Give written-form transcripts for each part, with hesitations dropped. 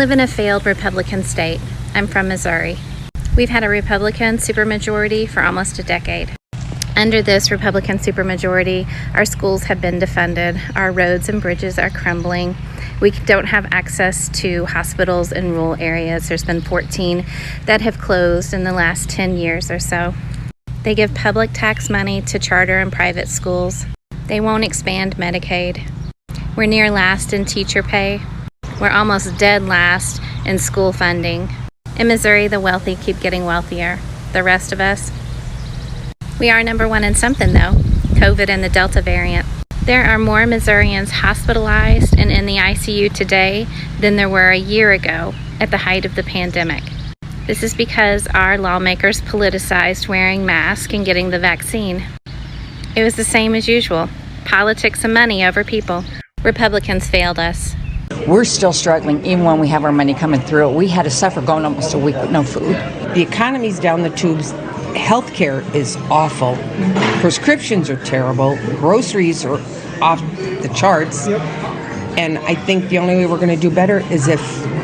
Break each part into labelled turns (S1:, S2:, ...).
S1: live in a failed Republican state. I'm from Missouri. We've had a Republican supermajority for almost a decade. Under this Republican supermajority, our schools have been defunded, our roads and bridges are crumbling, we don't have access to hospitals in rural areas. There's been 14 that have closed in the last 10 years or so. They give public tax money to charter and private schools. They won't expand Medicaid. We're near last in teacher pay. We're almost dead last in school funding. In Missouri, the wealthy keep getting wealthier. The rest of us, we are number one in something though, COVID and the Delta variant. There are more Missourians hospitalized and in the ICU today than there were a year ago at the height of the pandemic. This is because our lawmakers politicized wearing masks and getting the vaccine. It was the same as usual, politics and money over people. Republicans failed us.
S2: We're still struggling even when we have our money coming through. We had to suffer going almost a week with no food.
S3: The economy's down the tubes. Healthcare is awful. Prescriptions are terrible. Groceries are off the charts. And I think the only way we're going to do better is if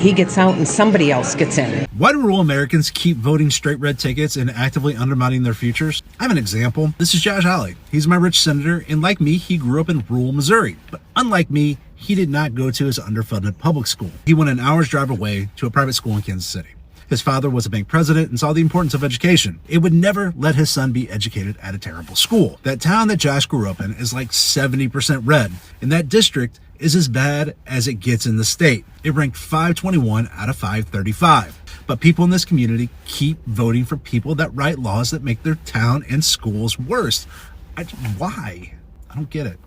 S3: he gets out and somebody else gets in.
S4: Why do rural Americans keep voting straight red tickets and actively undermining their futures? I have an example. This is Josh Hawley. He's my rich senator, and like me, he grew up in rural Missouri. But unlike me, he did not go to his underfunded public school. He went an hour's drive away to a private school in Kansas City. His father was a bank president and saw the importance of education. It would never let his son be educated at a terrible school. That town that Josh grew up in is like 70% red, and that district is as bad as it gets in the state. It ranked 521 out of 535. But people in this community keep voting for people that write laws that make their town and schools worse. Why? I don't get it.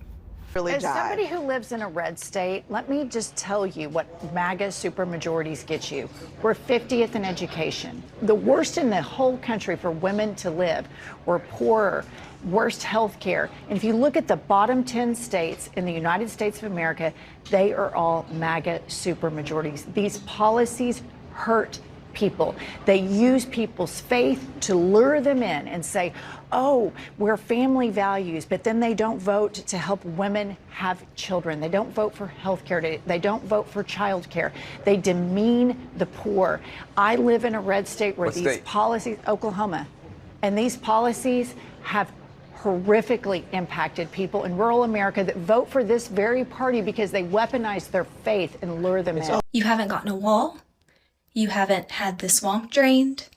S5: As somebody who lives in a red state, let me just tell you what MAGA supermajorities get you. We're 50th in education, the worst in the whole country for women to live. We're poorer, worst health care. And if you look at the bottom 10 states in the United States of America, they are all MAGA supermajorities. These policies hurt people. They use people's faith to lure them in and say, oh, we're family values, but then they don't vote to help women have children. They don't vote for health care. They don't vote for child care. They demean the poor. I live in a red state where policies, Oklahoma, and these policies have horrifically impacted people in rural America that vote for this very party because they weaponize their faith and lure them in.
S6: You haven't gotten a wall. You haven't had the swamp drained.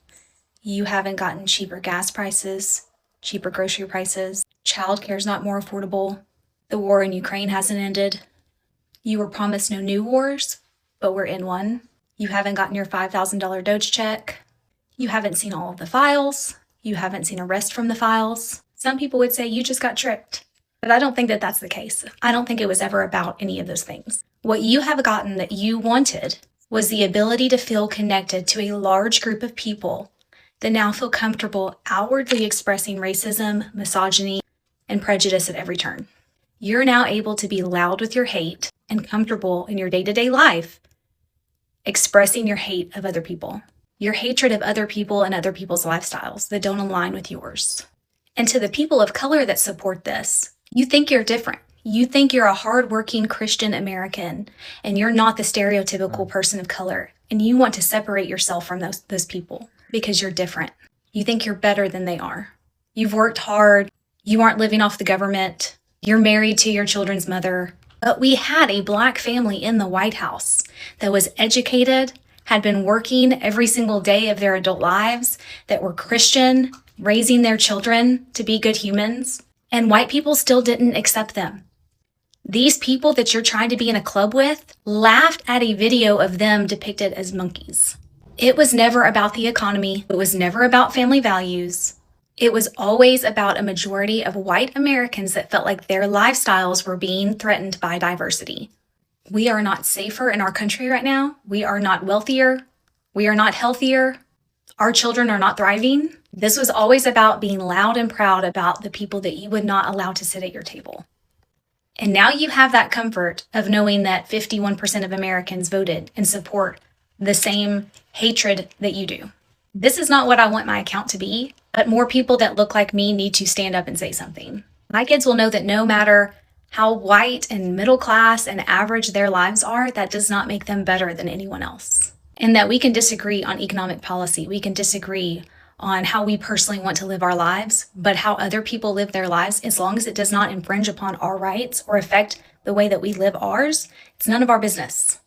S6: You haven't gotten cheaper gas prices, cheaper grocery prices. Childcare's not more affordable. The war in Ukraine hasn't ended. You were promised no new wars, but we're in one. You haven't gotten your $5,000 Doge check. You haven't seen all of the files. You haven't seen arrest from the files. Some people would say you just got tricked, but I don't think that that's the case. I don't think it was ever about any of those things. What you have gotten that you wanted was the ability to feel connected to a large group of people that now feel comfortable outwardly expressing racism, misogyny, and prejudice at every turn. You're now able to be loud with your hate and comfortable in your day-to-day life expressing your hate of other people, your hatred of other people and other people's lifestyles that don't align with yours. And to the people of color that support this, you think you're different. You think you're a hardworking Christian American and you're not the stereotypical person of color, and you want to separate yourself from those people because you're different. You think you're better than they are. You've worked hard. You aren't living off the government. You're married to your children's mother. But we had a Black family in the White House that was educated, had been working every single day of their adult lives, that were Christian, raising their children to be good humans, and white people still didn't accept them. These people that you're trying to be in a club with laughed at a video of them depicted as monkeys. It was never about the economy. It was never about family values. It was always about a majority of white Americans that felt like their lifestyles were being threatened by diversity. We are not safer in our country right now. We are not wealthier. We are not healthier. Our children are not thriving. This was always about being loud and proud about the people that you would not allow to sit at your table. And now you have that comfort of knowing that 51% of Americans voted and support the same hatred that you do. This is not what I want my account to be, but more people that look like me need to stand up and say something. My kids will know that no matter how white and middle class and average their lives are, that does not make them better than anyone else. And that we can disagree on economic policy. We can disagree on how we personally want to live our lives, but how other people live their lives, as long as it does not infringe upon our rights or affect the way that we live ours, it's none of our business.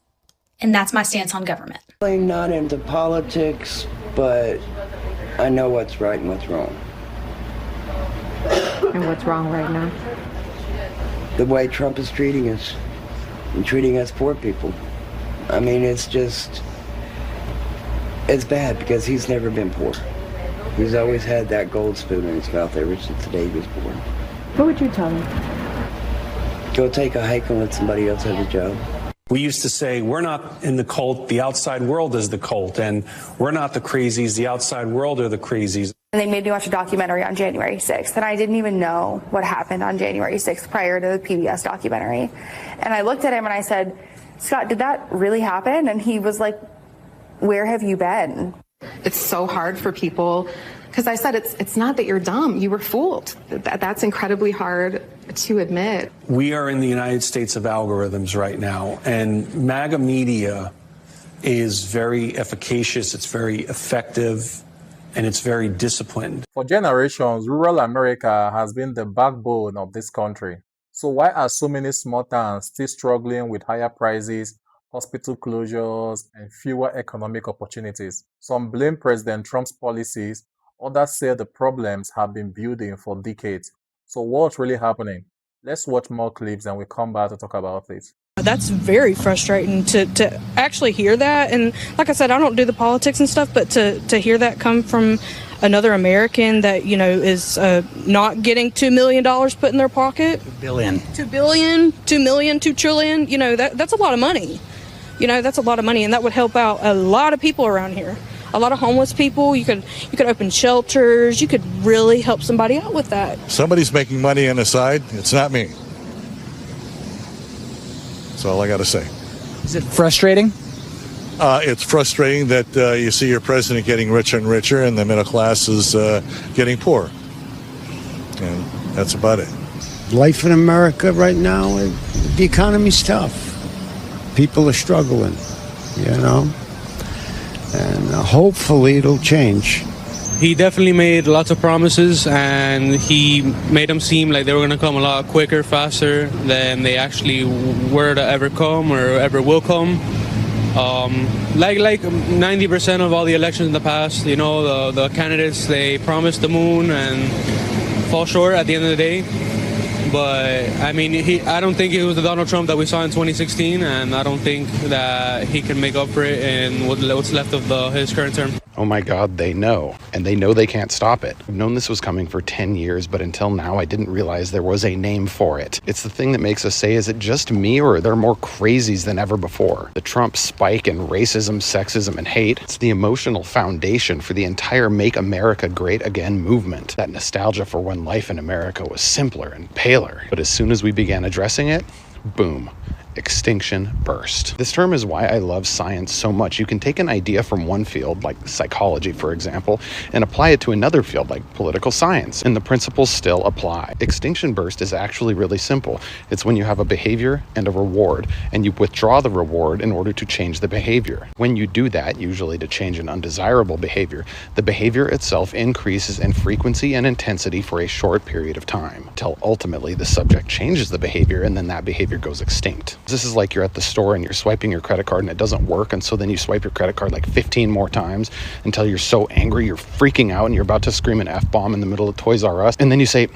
S6: And that's my stance on government.
S7: I'm not into politics, but I know what's right and what's wrong.
S8: And what's wrong right now?
S7: The way Trump is treating us and treating us poor people. I mean, it's bad because he's never been poor. He's always had that gold spoon in his mouth ever since the day he was born.
S8: What would you tell him?
S7: Go take a hike and let somebody else have a job.
S9: We used to say, we're not in the cult, the outside world is the cult, and we're not the crazies, the outside world are the crazies.
S10: And they made me watch a documentary on January 6th, and I didn't even know what happened on January 6th prior to the PBS documentary. And I looked at him and I said, Scott, did that really happen? And he was like, where have you been?
S11: It's so hard for people, because I said it's not that you're dumb, you were fooled. That's incredibly hard to admit.
S9: We are in the United States of algorithms right now, and MAGA media is very efficacious, it's very effective, and it's very disciplined.
S12: For generations, rural America has been the backbone of this country. So why are so many small towns still struggling with higher prices, hospital closures, and fewer economic opportunities? Some blame President Trump's policies, others say the problems have been building for decades. So what's really happening? Let's watch more clips and we'll come back to talk about it.
S13: That's very frustrating to actually hear that. And like I said, I don't do the politics and stuff, but to hear that come from another American that, you know, is not getting $2 million put in their pocket. $2 billion, $2 million, $2 trillion, you know, that's a lot of money. You know, that's a lot of money, and that would help out a lot of people around here. A lot of homeless people. You could open shelters. You could really help somebody out with that.
S14: Somebody's making money on the side. It's not me. That's all I got to say.
S15: Is it frustrating?
S14: It's frustrating that you see your president getting richer and richer, and the middle class is getting poor. And that's about it.
S16: Life in America right now, the economy's tough. People are struggling, you know. And hopefully it'll change.
S17: He definitely made lots of promises, and he made them seem like they were going to come a lot quicker, faster than they actually were to ever come or ever will come. Like 90% of all the elections in the past, you know, the candidates, they promised the moon and fall short at the end of the day. But I mean, I don't think it was the Donald Trump that we saw in 2016, and I don't think that he can make up for it in what's left of his current term.
S18: Oh my God, they know. And they know they can't stop it. I've known this was coming for 10 years, but until now I didn't realize there was a name for it. It's the thing that makes us say, is it just me, or are there more crazies than ever before? The Trump spike in racism, sexism, and hate, it's the emotional foundation for the entire Make America Great Again movement. That nostalgia for when life in America was simpler and paler. But as soon as we began addressing it, boom. Extinction burst. This term is why I love science so much. You can take an idea from one field, like psychology, for example, and apply it to another field, like political science, and the principles still apply. Extinction burst is actually really simple. It's when you have a behavior and a reward, and you withdraw the reward in order to change the behavior. When you do that, usually to change an undesirable behavior, the behavior itself increases in frequency and intensity for a short period of time, till ultimately the subject changes the behavior, and then that behavior goes extinct. This is like you're at the store and you're swiping your credit card and it doesn't work, and so then you swipe your credit card like 15 more times until you're so angry you're freaking out and you're about to scream an F-bomb in the middle of Toys R Us, and then you say,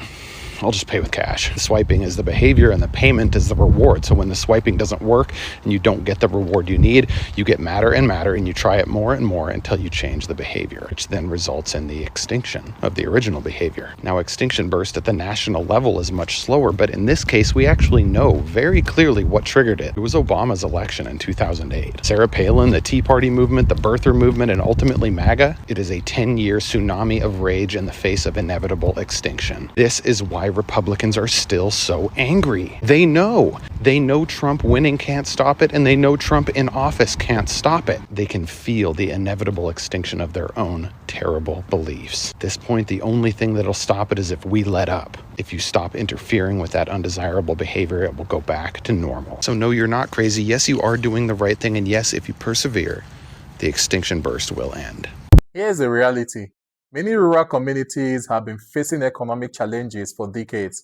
S18: I'll just pay with cash. The swiping is the behavior and the payment is the reward. So when the swiping doesn't work and you don't get the reward you need, you get madder and madder and you try it more and more until you change the behavior, which then results in the extinction of the original behavior. Now, extinction burst at the national level is much slower, but in this case, we actually know very clearly what triggered it. It was Obama's election in 2008. Sarah Palin, the Tea Party movement, the birther movement, and ultimately MAGA, it is a 10-year tsunami of rage in the face of inevitable extinction. This is why Republicans are still so angry. They know Trump winning can't stop it, and they know Trump in office can't stop it. They can feel the inevitable extinction of their own terrible beliefs. At this point, the only thing that'll stop it is if we let up. If you stop interfering with that undesirable behavior, it will go back to normal. So no, you're not crazy. Yes, you are doing the right thing. And yes, if you persevere, the extinction burst will end.
S12: Here's the reality. Many rural communities have been facing economic challenges for decades,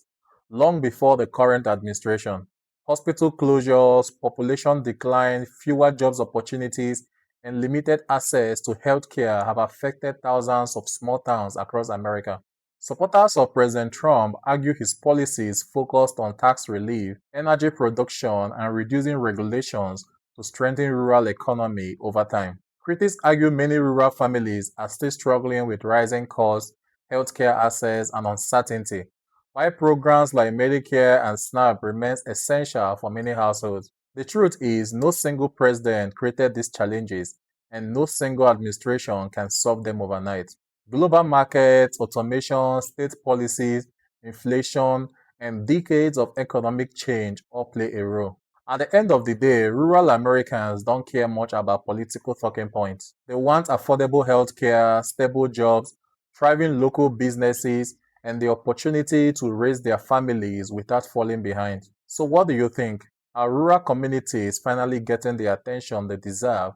S12: long before the current administration. Hospital closures, population decline, fewer jobs opportunities, and limited access to healthcare have affected thousands of small towns across America. Supporters of President Trump argue his policies focused on tax relief, energy production, and reducing regulations to strengthen rural economy over time. Critics argue many rural families are still struggling with rising costs, healthcare access, and uncertainty, while programs like Medicare and SNAP remains essential for many households. The truth is, no single president created these challenges, and no single administration can solve them overnight. Global markets, automation, state policies, inflation, and decades of economic change all play a role. At the end of the day, rural Americans don't care much about political talking points. They want affordable healthcare, stable jobs, thriving local businesses, and the opportunity to raise their families without falling behind. So what do you think? Are rural communities finally getting the attention they deserve,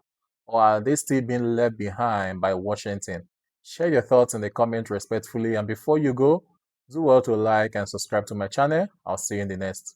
S12: or are they still being left behind by Washington? Share your thoughts in the comments respectfully, and before you go, do well to like and subscribe to my channel. I'll see you in the next.